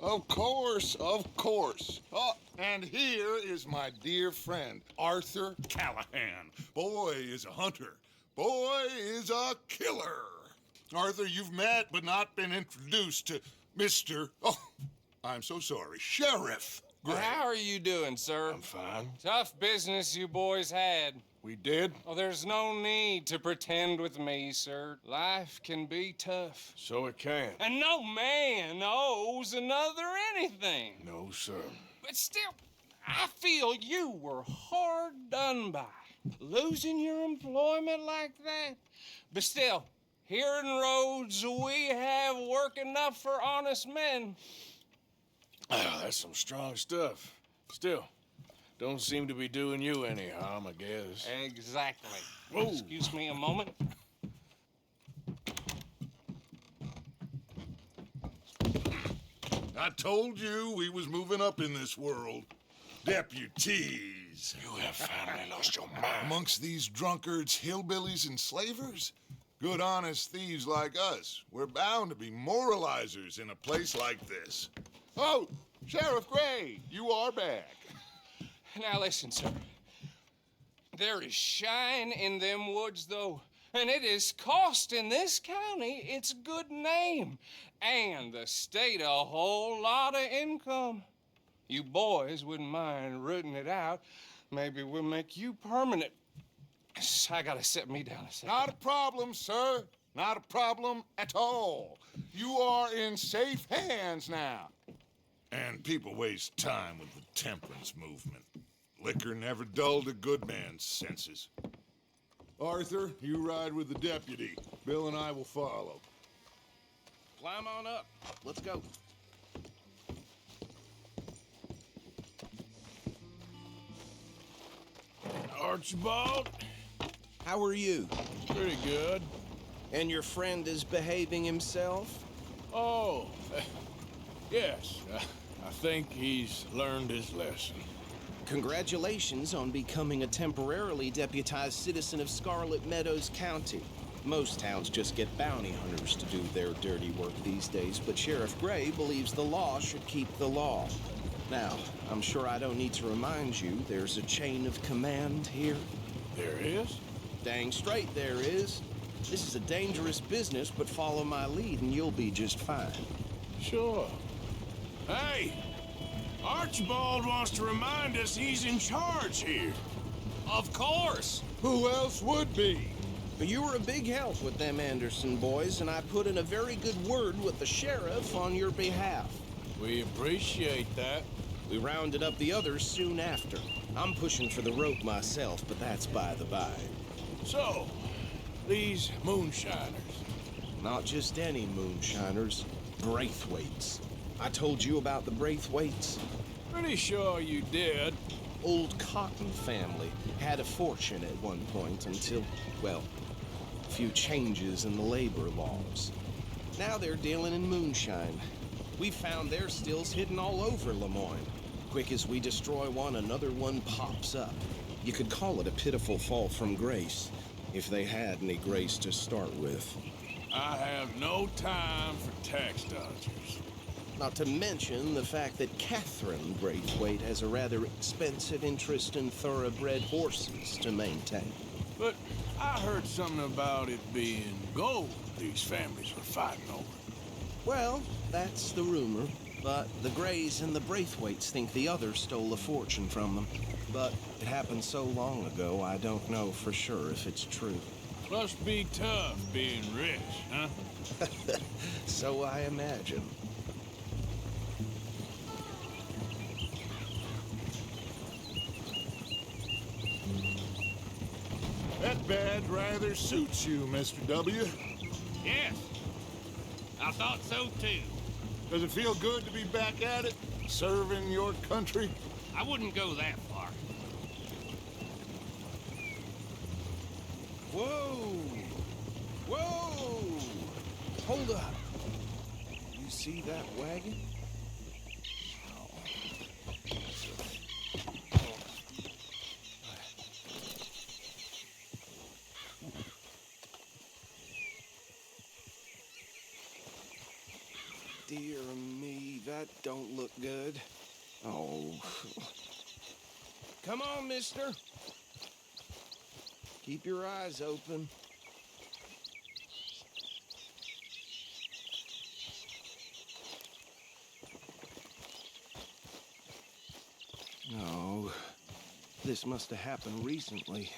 Of course, of course. Oh, and here is my dear friend, Arthur Callahan. Boy is a hunter. Boy is a killer. Arthur, you've met but not been introduced to Mr. Oh, I'm so sorry, Sheriff Gray. How are you doing, sir? I'm fine. Tough business you boys had. We did? Oh, there's no need to pretend with me, sir. Life can be tough. So it can. And no man owes another anything. No, sir. But still, I feel you were hard done by. Losing your employment like that. But still, here in Rhodes, we have work enough for honest men. Ah, that's some strong stuff. Still, don't seem to be doing you any harm, I guess. Exactly. Whoa. Excuse me a moment. I told you we was moving up in this world. Deputies. You have finally lost your mind. Amongst these drunkards, hillbillies, and slavers? Good, honest thieves like us. We're bound to be moralizers in a place like this. Oh, Sheriff Gray, you are back. Now listen, sir. There is shine in them woods, though, and it is costing this county its good name and the state a whole lot of income. You boys wouldn't mind rooting it out. Maybe we'll make you permanent. I gotta sit me down a second. Not a problem, sir. Not a problem at all. You are in safe hands now. And people waste time with the temperance movement. Liquor never dulled a good man's senses. Arthur, you ride with the deputy. Bill and I will follow. Climb on up. Let's go. Archibald, How are you? pretty good. And your friend is behaving himself? Oh, yes. I think he's learned his lesson. Congratulations on becoming a temporarily deputized citizen of Scarlet Meadows County. Most towns just get bounty hunters to do their dirty work these days, but Sheriff Gray believes the law should keep the law. Now, I'm sure I don't need to remind you there's a chain of command here. There is? Dang straight there is. This is a dangerous business, but follow my lead and you'll be just fine. Sure. Hey! Archibald wants to remind us he's in charge here. Of course. Who else would be? But you were a big help with them Anderson boys, and I put in a very good word with the sheriff on your behalf. We appreciate that. We rounded up the others soon after. I'm pushing for the rope myself, but that's by the by. So, these moonshiners. Not just any moonshiners, Braithwaites. I told you about the Braithwaites. Pretty sure you did. Old Cotton family had a fortune at one point until, well, a few changes in the labor laws. Now they're dealing in moonshine. We found their stills hidden all over Lemoyne. Quick as we destroy one, another one pops up. You could call it a pitiful fall from grace, if they had any grace to start with. I have no time for tax dodgers. Not to mention the fact that Catherine Braithwaite has a rather expensive interest in thoroughbred horses to maintain. But I heard something about it being gold these families were fighting over. Well, that's the rumor. But the Grays and the Braithwaites think the other stole a fortune from them. But it happened so long ago, I don't know for sure if it's true. Must be tough being rich, huh? So I imagine. That badge rather suits you, Mr. W. Yes, I thought so too. Does it feel good to be back at it, serving your country? I wouldn't go that far. Whoa! Whoa! Hold up. You see that wagon? Dear me, that don't look good. Oh. Come on, mister. Keep your eyes open. Oh, this must have happened recently.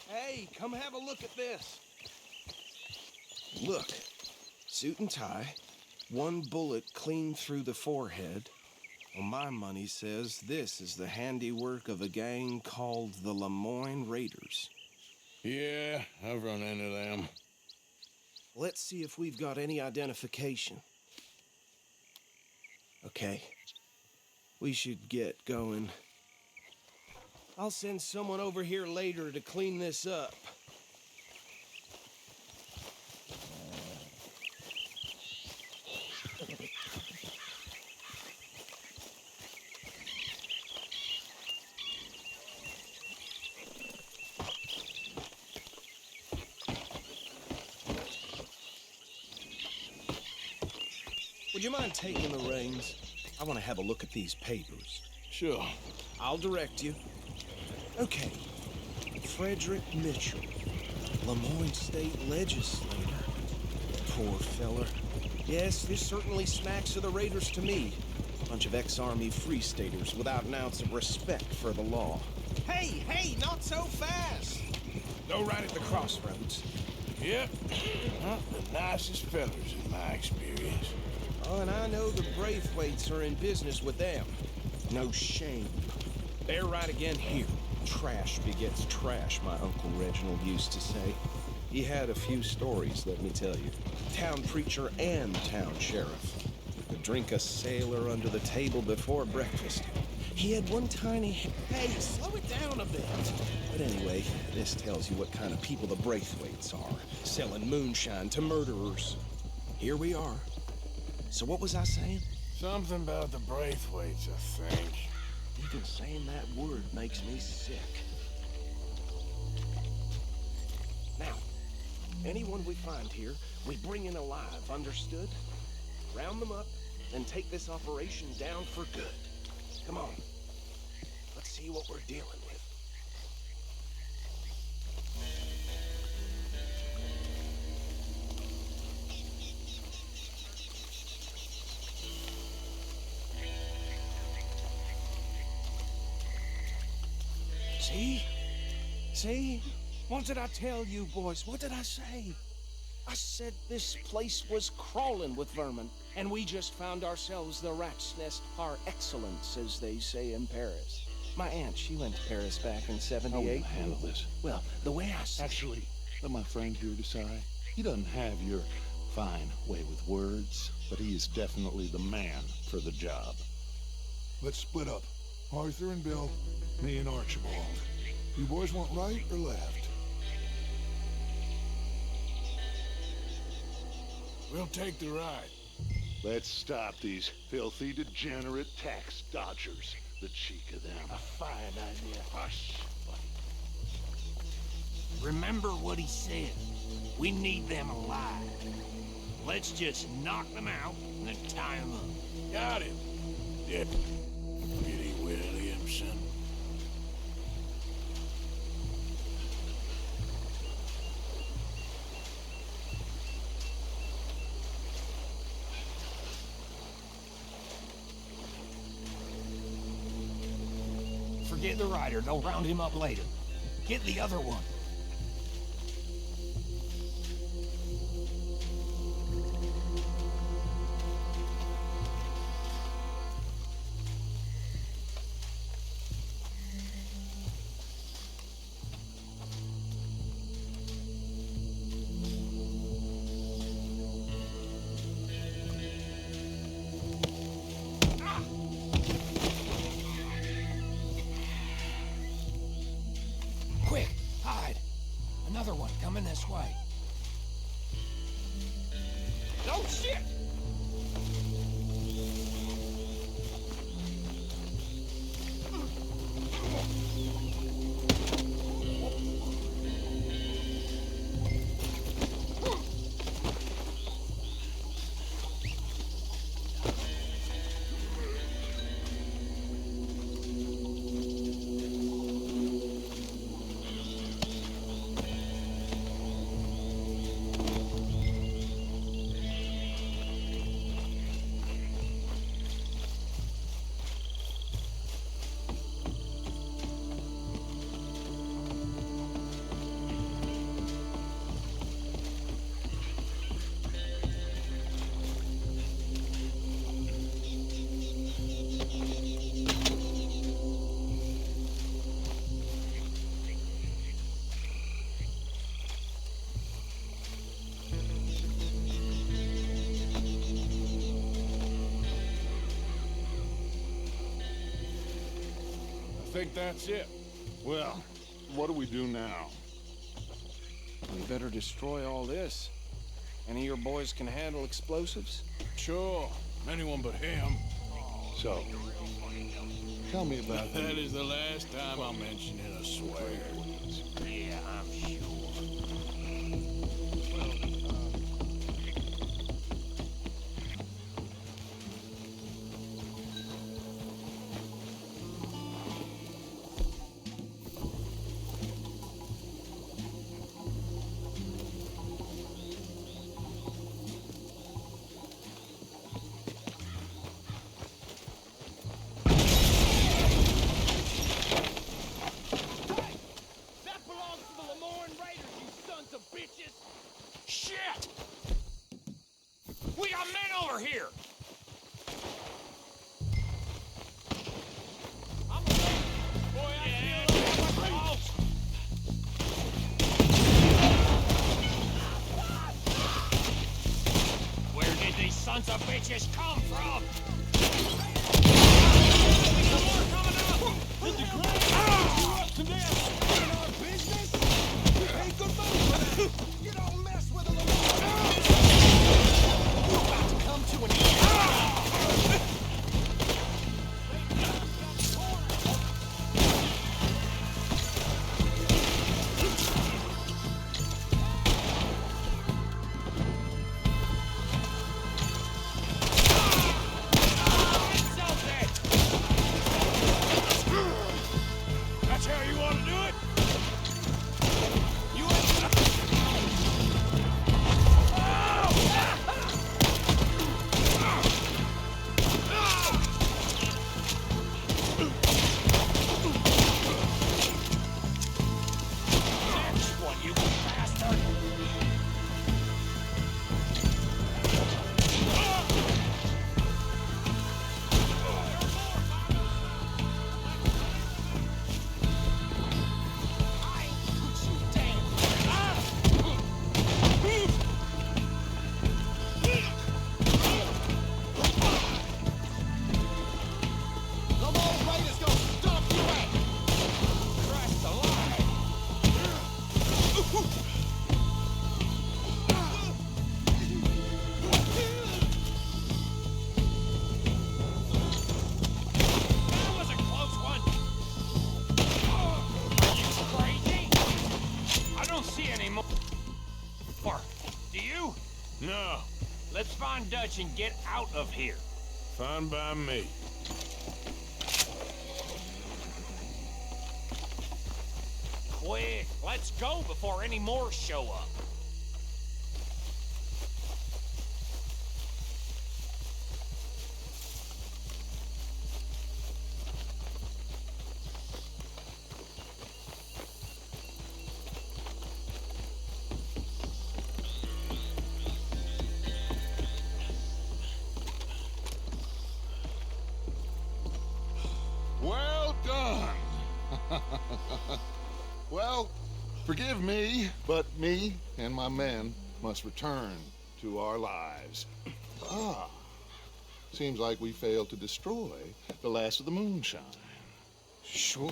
Hey, come have a look at this. Look, suit and tie, one bullet clean through the forehead. Well, my money says this is the handiwork of a gang called the Lemoyne Raiders. Yeah, I've run into them. Let's see if we've got any identification. Okay, we should get going. I'll send someone over here later to clean this up. Would you mind taking the reins? I want to have a look at these papers. Sure. I'll direct you. Okay. Frederick Mitchell, Lemoyne State Legislator. Poor feller. Yes, this certainly smacks of the Raiders to me. Bunch of ex-Army Free Staters without an ounce of respect for the law. Hey, hey, not so fast! Go right at the crossroads. Yep. Not the nicest fellers in my experience. Oh, and I know the Braithwaites are in business with them. No shame. They're right again here. Trash begets trash, my Uncle Reginald used to say. He had a few stories, let me tell you. Town preacher and town sheriff. Could drink a sailor under the table before breakfast. He had one tiny... Hey, slow it down a bit. But anyway, this tells you what kind of people the Braithwaites are. Selling moonshine to murderers. Here we are. So what was I saying? Something about the Braithwaites, I think. Even saying that word makes me sick. Now, anyone we find here, we bring in alive, understood? Round them up, then take this operation down for good. Come on. Let's see what we're dealing with. See? See? What did I tell you, boys? What did I say? I said this place was crawling with vermin, and we just found ourselves the rat's nest par excellence, as they say in Paris. My aunt, she went to Paris back in '78. How will you handle this? Well, the way I said... Actually, let my friend here decide. He doesn't have your fine way with words, but he is definitely the man for the job. Let's split up. Arthur and Bill, me and Archibald. You boys want right or left? We'll take the right. Let's stop these filthy, degenerate tax dodgers. The cheek of them. A fine idea. Hush, buddy. Remember what he said. We need them alive. Let's just knock them out and then tie them up. Got him. Deputy Williamson. Forget the rider. They'll round him up later. Get the other one. Quick, hide. Another one coming this way. Oh, shit! think that's it. Well, what do we do now? We better destroy all this. Any of your boys can handle explosives? Sure, anyone but him. So, tell me about That the is the last time I'll mention it, I swear. Yeah, I'm sure. Shit! We got men over here! I'm boy, I Where did these sons of bitches come from? Some more coming up! Did the you up to this? In our business? We pay good money for that! You don't mess with a We're about to come to an end! That's how you want to do it? You Next one, you bastard! No, Let's find Dutch and get out of here. fine by me. Quick, let's go before any more show up. Well done. Well, forgive me, but me and my men must return to our lives. Seems like we failed to destroy the last of the moonshine. Sure.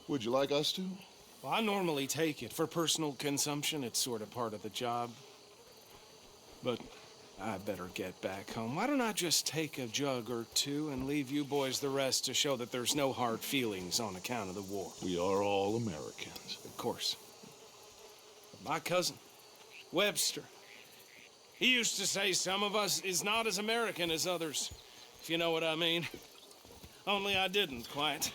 Would you like us to? Well, I normally take it. For personal consumption, it's sort of part of the job. But I better get back home. Why don't I just take a jug or two and leave you boys the rest to show that there's no hard feelings on account of the war? We are all Americans. Of course. My cousin, Webster, he used to say some of us is not as American as others, if you know what I mean. Only I didn't quite.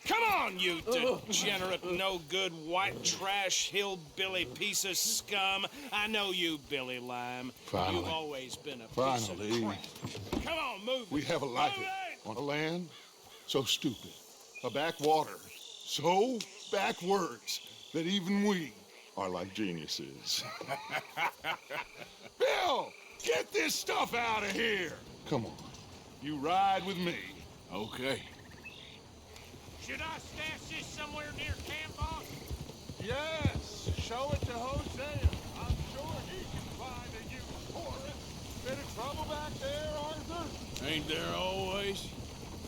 Come on, you degenerate, no-good, white trash, hillbilly piece of scum. I know you, Billy Lime. Finally. You've always been a piece Finally. of crap. Come on, move it. We have a life Move it! on a land so stupid, a backwater so backwards that even we are like geniuses. Bill, get this stuff out of here. Come on, you ride with me. Okay. Should I stash this somewhere near camp, boss? Yes, show it to Hosea. I'm sure he can find a use for it. Bit of trouble back there, Arthur? Ain't there always?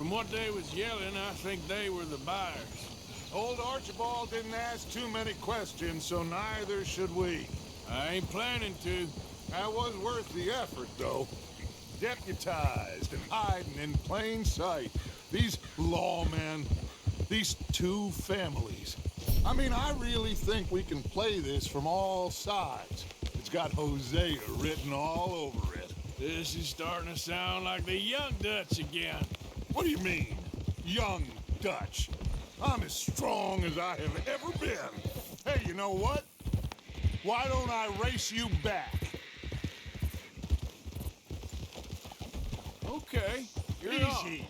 From what they was yelling, I think they were the buyers. Old Archibald didn't ask too many questions, so neither should we. I ain't planning to. That was worth the effort, though. Deputized and hiding in plain sight. These lawmen, these two families. I mean, I really think we can play this from all sides. It's got Hosea written all over it. This is starting to sound like the Young Dutch again. What do you mean, young Dutch? I'm as strong as I have ever been. Hey, you know what? Why don't I race you back? Okay, you're on. Easy.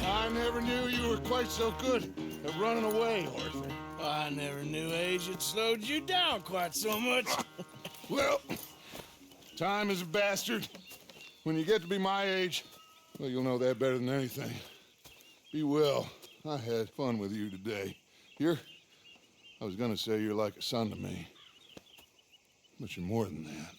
I never knew you were quite so good at running away, Arthur. I never knew age had slowed you down quite so much. Well, time is a bastard. When you get to be my age, well, you'll know that better than anything. Be well. I had fun with you today. I was gonna say you're like a son to me, but you're more than that.